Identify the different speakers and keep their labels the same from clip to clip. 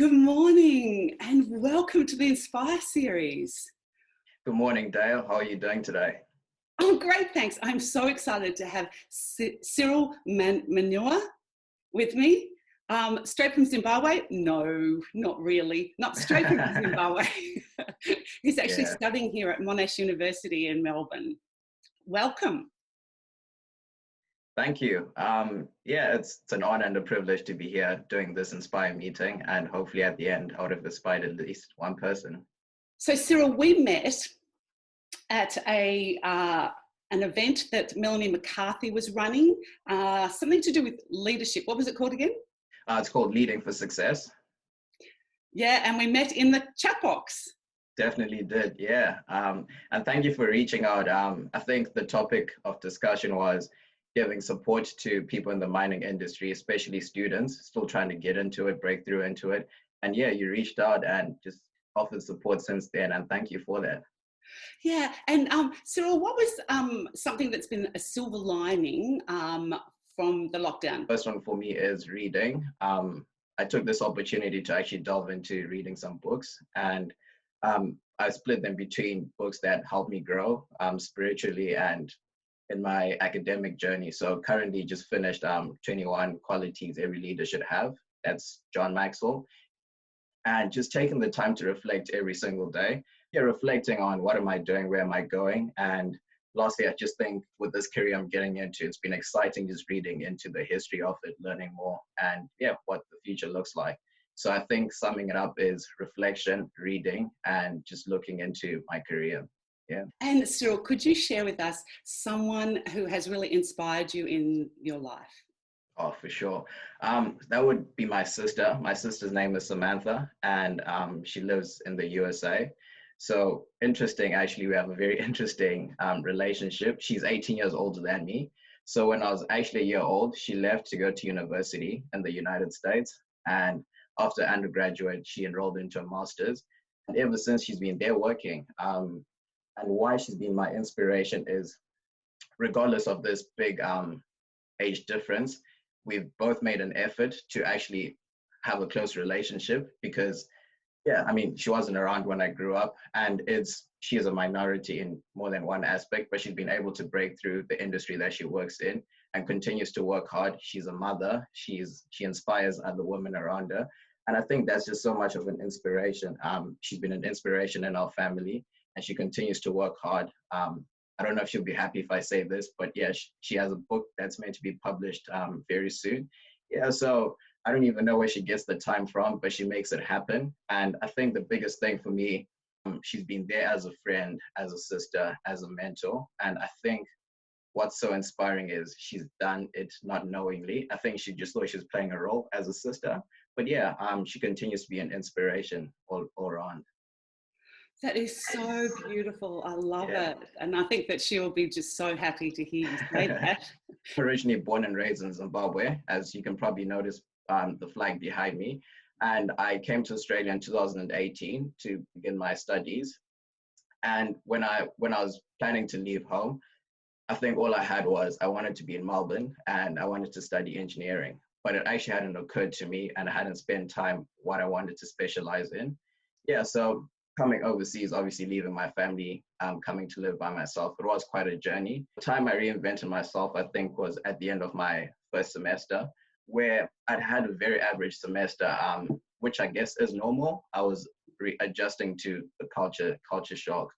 Speaker 1: Good morning and welcome to the Inspire series.
Speaker 2: Good morning, Dale. How are you doing today?
Speaker 1: Oh, great, thanks. I'm so excited to have Cyril Maniwa with me. Straight from Zimbabwe? No, not really. Not straight from Zimbabwe. He's actually
Speaker 2: Yeah,
Speaker 1: studying here at Monash University in Melbourne. Welcome.
Speaker 2: thank you. Yeah, it's an honor and a privilege to be here doing this Inspire meeting, and hopefully at the end, out of inspired at least one person.
Speaker 1: So, Cyril, we met at an event that Melanie McCarthy was running, something to do with leadership. What was it called again?
Speaker 2: It's called Leading for Success.
Speaker 1: Yeah, and we met in the chat box.
Speaker 2: Definitely did, yeah. And thank you for reaching out. I think the topic of discussion was giving support to people in the mining industry, especially students still trying to get into it, break through into it. And yeah, you reached out and just offered support since then, and thank you for that.
Speaker 1: Yeah, and Cyril, what was something that's been a silver lining from the lockdown?
Speaker 2: First one for me is reading. I took this opportunity to actually delve into reading some books, and I split them between books that helped me grow spiritually and in my academic journey. So currently just finished 21 Qualities Every Leader Should Have. That's John Maxwell. And just taking the time to reflect every single day. Yeah, reflecting on what am I doing, where am I going? And lastly, I just think with this career I'm getting into, it's been exciting just reading into the history of it, learning more, and yeah, what the future looks like. So I think summing it up is reflection, reading, and just looking into my career. Yeah.
Speaker 1: And Cyril, could you share with us someone who has really inspired you in your life?
Speaker 2: Oh, for sure. That would be my sister. My sister's name is Samantha, and she lives in the USA. So interesting, actually, we have a very interesting relationship. She's 18 years older than me. So when I was actually a year old, she left to go to university in the United States. And after undergraduate, she enrolled into a master's. And ever since, she's been there working. And why she's been my inspiration is regardless of this big age difference, we've both made an effort to actually have a close relationship because yeah, I mean, she wasn't around when I grew up, and she is a minority in more than one aspect, but she's been able to break through the industry that she works in and continues to work hard. She's a mother. She inspires other women around her, and I think that's just so much of an inspiration. She's been an inspiration in our family, and she continues to work hard. I don't know if she'll be happy if I say this, but yeah, she has a book that's meant to be published very soon. Yeah, so I don't even know where she gets the time from, but she makes it happen. And I think the biggest thing for me, she's been there as a friend, as a sister, as a mentor. And I think what's so inspiring is she's done it not knowingly. I think she just thought she was playing a role as a sister. But yeah, she continues to be an inspiration all around.
Speaker 1: That is so beautiful. I love
Speaker 2: Yeah.
Speaker 1: it. And I think that she'll be just so happy to hear you say that.
Speaker 2: I'm originally born and raised in Zimbabwe, as you can probably notice the flag behind me. And I came to Australia in 2018 to begin my studies. And when I was planning to leave home, I think all I had was I wanted to be in Melbourne and I wanted to study engineering. But it actually hadn't occurred to me and I hadn't spent time what I wanted to specialize in. Yeah, so coming overseas, obviously leaving my family, coming to live by myself, it was quite a journey. The time I reinvented myself, I think, was at the end of my first semester, where I'd had a very average semester, which I guess is normal. I was adjusting to the culture shock.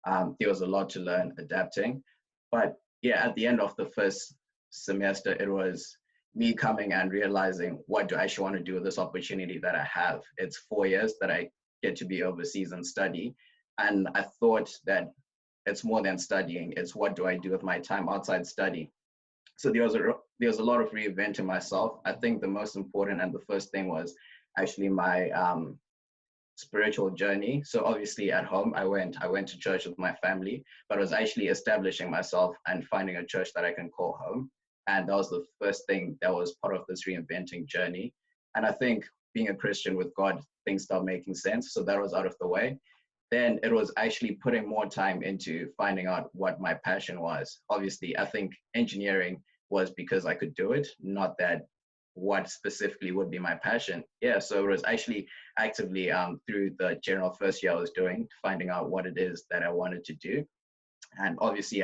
Speaker 2: There was a lot to learn, adapting. But yeah, at the end of the first semester, it was me coming and realizing what do I actually want to do with this opportunity that I have. It's 4 years that I get to be overseas and study. And I thought that it's more than studying. It's what do I do with my time outside study? So there was a lot of reinventing myself. I think the most important and the first thing was actually my spiritual journey. So obviously at home, I went to church with my family, but I was actually establishing myself and finding a church that I can call home. And that was the first thing that was part of this reinventing journey. And I think being a Christian with God, things start making sense. So that was out of the way. Then it was actually putting more time into finding out what my passion was. Obviously, I think engineering was because I could do it, not that what specifically would be my passion. Yeah, so it was actually actively through the general first year I was doing, finding out what it is that I wanted to do. And obviously,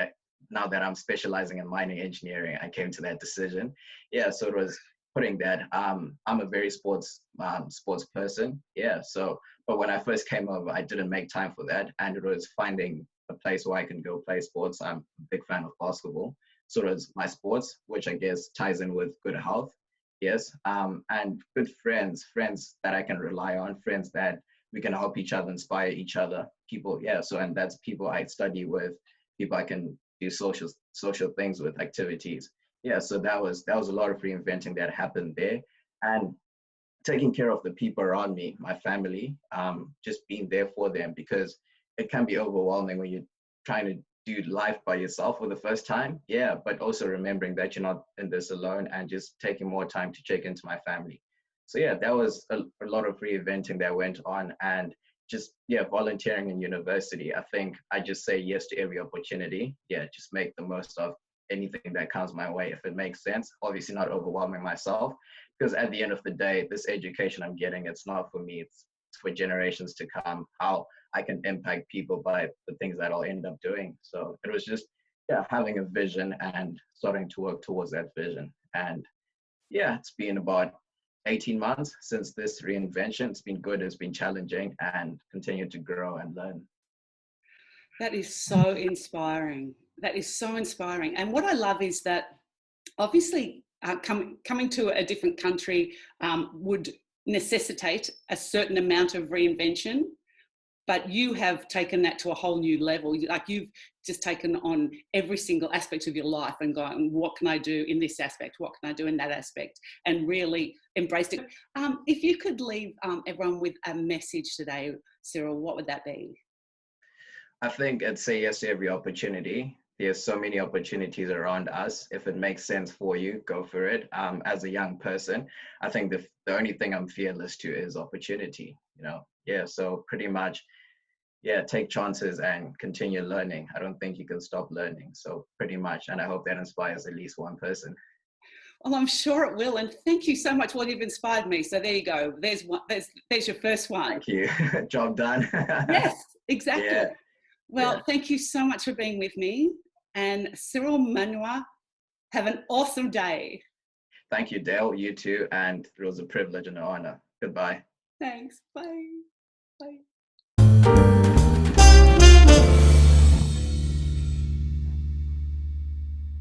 Speaker 2: now that I'm specializing in mining engineering, I came to that decision. Yeah, so it was putting that. I'm a very sports person. Yeah, so but when I first came over, I didn't make time for that, and it was finding a place where I can go play sports. I'm a big fan of basketball, so it was my sports, which I guess ties in with good health. Yes, and good friends that I can rely on, friends that we can help each other, inspire each other. People, yeah. So and that's people I study with, people I can do social things with, activities. Yeah, so that was a lot of reinventing that happened there, and taking care of the people around me, my family, just being there for them, because it can be overwhelming when you're trying to do life by yourself for the first time. Yeah, but also remembering that you're not in this alone, and just taking more time to check into my family. So yeah, that was a lot of reinventing that went on, and just yeah, volunteering in university. I think I just say yes to every opportunity. Yeah, just make the most of anything that comes my way if it makes sense. Obviously, not overwhelming myself, because at the end of the day, this education I'm getting, it's not for me. It's for generations to come. How I can impact people by the things that I'll end up doing. So it was just yeah, having a vision and starting to work towards that vision. And yeah, it's been about 18 months since this reinvention. It's been good, it's been challenging, and continue to grow and learn.
Speaker 1: That is so inspiring. That is so inspiring. And what I love is that obviously coming to a different country would necessitate a certain amount of reinvention, but you have taken that to a whole new level. Like you've just taken on every single aspect of your life and gone, what can I do in this aspect? What can I do in that aspect? And really embraced it. If you could leave everyone with a message today, Cyril, what would that be?
Speaker 2: I think I'd say yes to every opportunity. There's so many opportunities around us. If it makes sense for you, go for it. As a young person, I think the only thing I'm fearless to is opportunity, you know? Yeah, so pretty much, yeah, take chances and continue learning. I don't think you can stop learning. So pretty much, and I hope that inspires at least one person.
Speaker 1: Well, I'm sure it will. And thank you so much. Well, you've inspired me. So there you go. There's one. There's your first one.
Speaker 2: Thank you. Job done.
Speaker 1: Yes, exactly.
Speaker 2: Yeah, yeah.
Speaker 1: Well, thank you so much for being with me. And Cyril Maniwa, have an awesome day.
Speaker 2: Thank you, Dale. You too. And it was a privilege and an honor. Goodbye.
Speaker 1: Thanks. Bye. Bye.